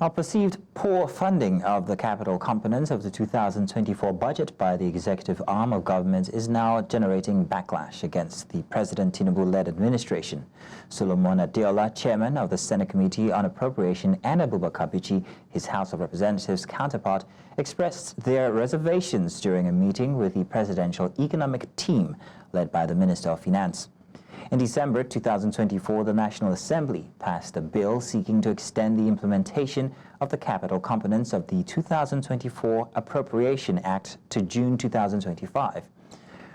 Our perceived poor funding of the capital component of the 2024 budget by the executive arm of government is now generating backlash against the President Tinubu-led administration. Solomon Adeola, chairman of the Senate Committee on Appropriation, and Abubakar Bichi, his House of Representatives counterpart, expressed their reservations during a meeting with the presidential economic team led by the Minister of Finance. In December 2024, the National Assembly passed a bill seeking to extend the implementation of the capital components of the 2024 Appropriation Act to June 2025.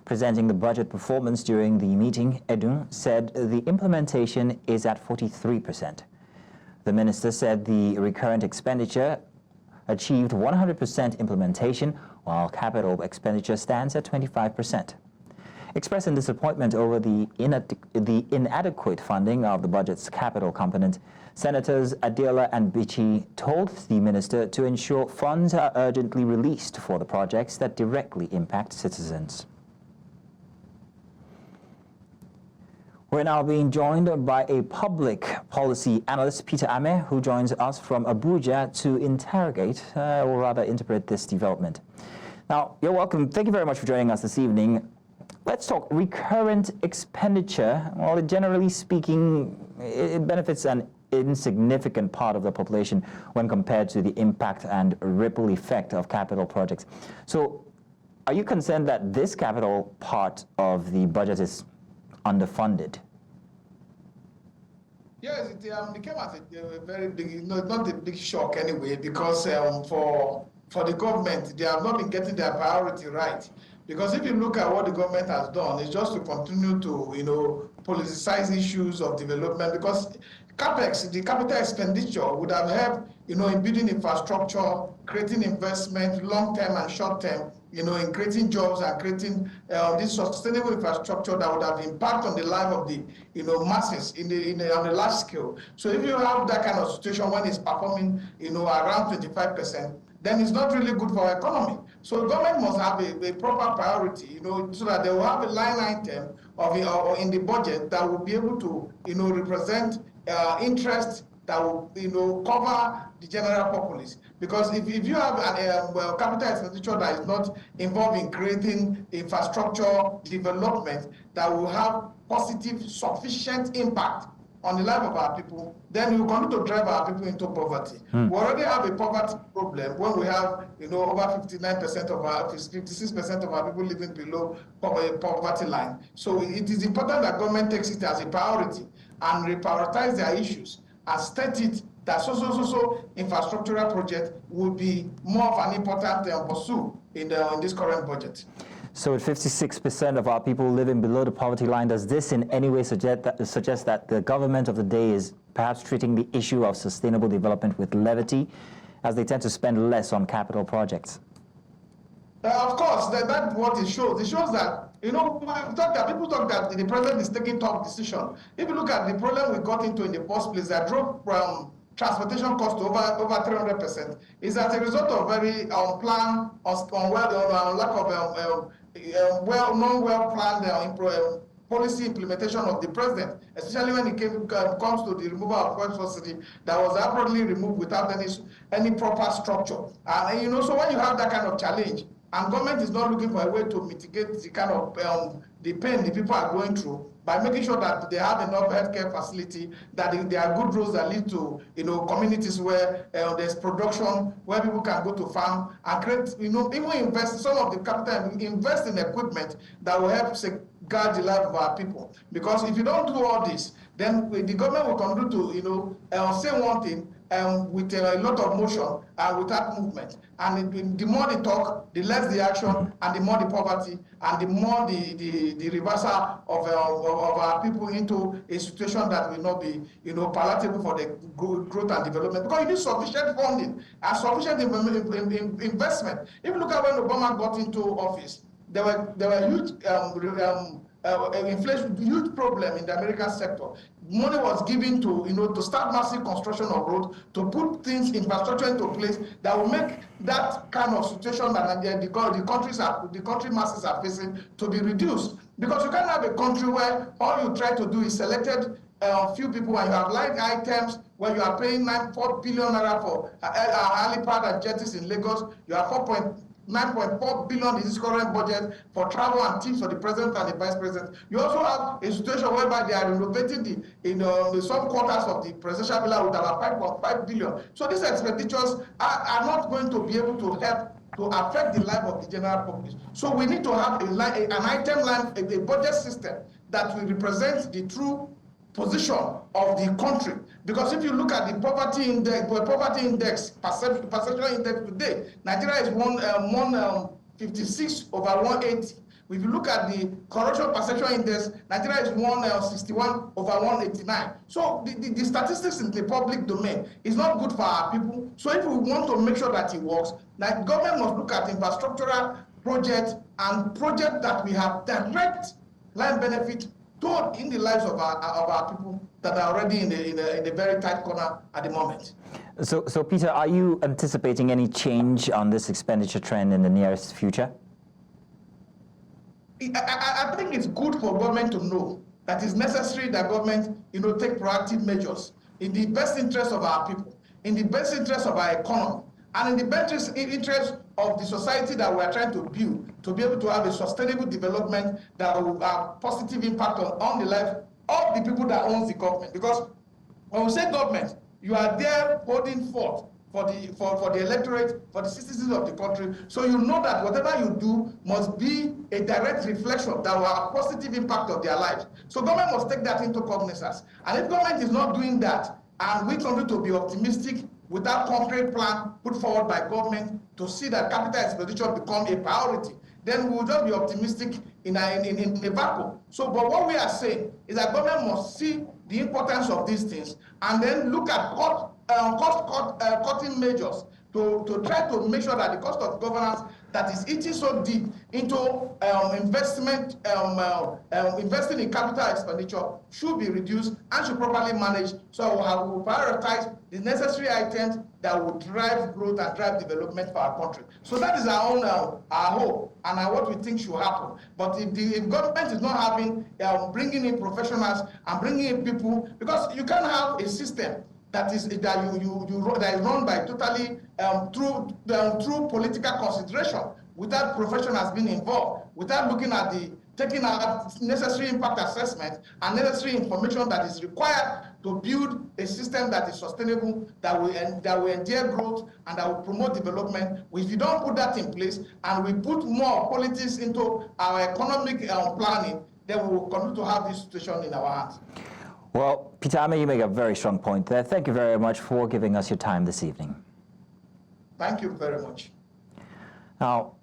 Presenting the budget performance during the meeting, Edun said the implementation is at 43%. The minister said the recurrent expenditure achieved 100% implementation, while capital expenditure stands at 25%. Expressing disappointment over the inadequate funding of the budget's capital component, Senators Adeola and Bichi told the minister to ensure funds are urgently released for the projects that directly impact citizens. We're now being joined by a public policy analyst, Peter Ame, who joins us from Abuja to interrogate, or rather interpret this development. Now, you're welcome. Thank you very much for joining us this evening. Let's talk recurrent expenditure. Well, generally speaking, it benefits an insignificant part of the population when compared to the impact and ripple effect of capital projects. So, are you concerned that this capital part of the budget is underfunded? Yes, it came as a very big, not a big shock anyway, because for the government, they have not been getting their priority right. Because if you look at what the government has done, it's just to continue to, politicize issues of development. Because CapEx, the capital expenditure, would have helped, in building infrastructure, creating investment, long-term and short-term, in creating jobs and creating this sustainable infrastructure that would have impact on the life of the, masses on a large scale. So if you have that kind of situation when it's performing, around 25%, then it's not really good for our economy. So government must have a proper priority, so that they will have a line item in the budget that will be able to, represent interest that will, cover the general populace. Because if you have a capital expenditure that is not involved in creating infrastructure development that will have positive, sufficient impact on the life of our people, then we will continue to drive our people into poverty. We already have a poverty problem when we have, over 59% of our, 56% of our people living below poverty line. So it is important that government takes it as a priority and reprioritize their issues and state it that so infrastructural project will be more of an important pursuit in this current budget. So with 56% of our people living below the poverty line, does this in any way suggest that the government of the day is perhaps treating the issue of sustainable development with levity, as they tend to spend less on capital projects? Of course, that's what it shows. It shows that, people talk that the president is taking tough decisions. If you look at the problem we got into in the first place, that drove from transportation cost to over 300%, is as a result of very unplanned, lack of non-well-planned policy implementation of the president, especially when it comes to the removal of fuel subsidy that was abruptly removed without any proper structure. And so when you have that kind of challenge, and government is not looking for a way to mitigate the kind of the pain the people are going through by making sure that they have enough healthcare facility, that there are good roads that lead to communities where there's production, where people can go to farm and create, even invest some of the capital, invest in equipment that will help guard the life of our people. Because if you don't do all this, then the government will continue to say one thing with a lot of motion and without movement. And the more they talk, the less the action, and the more the poverty, and the more the reversal of our people into a situation that will not be palatable for the growth and development. Because you need sufficient funding and sufficient investment. If you look at when Obama got into office, there were huge inflation, huge problem in the American sector. Money was given to to start massive construction of roads, to put things, infrastructure into place that will make that kind of situation that the country masses are facing to be reduced. Because you can't have a country where all you try to do is selected few people and you have line items where you are paying 4 billion naira for helipad and jetties in Lagos. You have 9.4 billion in this current budget for travel and tips for the president and the vice president. You also have a situation whereby they are renovating the some quarters of the presidential villa with about 5.5 billion. So these expenditures are not going to be able to help to affect the life of the general public. So we need to have an item line, a budget system that will represent the true position of the country. Because if you look at the poverty index, perceptual index today, Nigeria is 156 over 180. If you look at the corruption perceptual index, Nigeria is 161 over 189. So the statistics in the public domain is not good for our people. So if we want to make sure that it works, like government must look at infrastructural projects and projects that we have direct line benefit in the lives of our people that are already in a very tight corner at the moment. So Peter, are you anticipating any change on this expenditure trend in the nearest future? I think it's good for government to know that it's necessary that government, take proactive measures in the best interest of our people, in the best interest of our economy, and in the best interest of the society that we are trying to build, to be able to have a sustainable development that will have positive impact on the life of the people that owns the government. Because when we say government, you are there holding forth for the electorate, for the citizens of the country. So you know that whatever you do must be a direct reflection that will have positive impact of their lives. So government must take that into cognizance. And if government is not doing that, and we continue to be optimistic without concrete plan put forward by government to see that capital expenditure become a priority, then we will just be optimistic in a vacuum. So, but what we are saying is that government must see the importance of these things and then look at cost-cutting measures to try to make sure that the cost of governance that is eating so deep into investing in capital expenditure should be reduced and should properly managed. So we will prioritize the necessary items that will drive growth and drive development for our country. So that is our own our hope and what we think should happen. But if government is not having bringing in professionals and bringing in people, because you can't have a system that is run by totally through political consideration, without professionals being involved, without looking at taking out necessary impact assessment and necessary information that is required to build a system that is sustainable, that will endure growth and that will promote development. If you don't put that in place and we put more politics into our economic planning, then we will continue to have this situation in our hands. Well, Peter Ame, you make a very strong point there. Thank you very much for giving us your time this evening. Thank you very much. Now,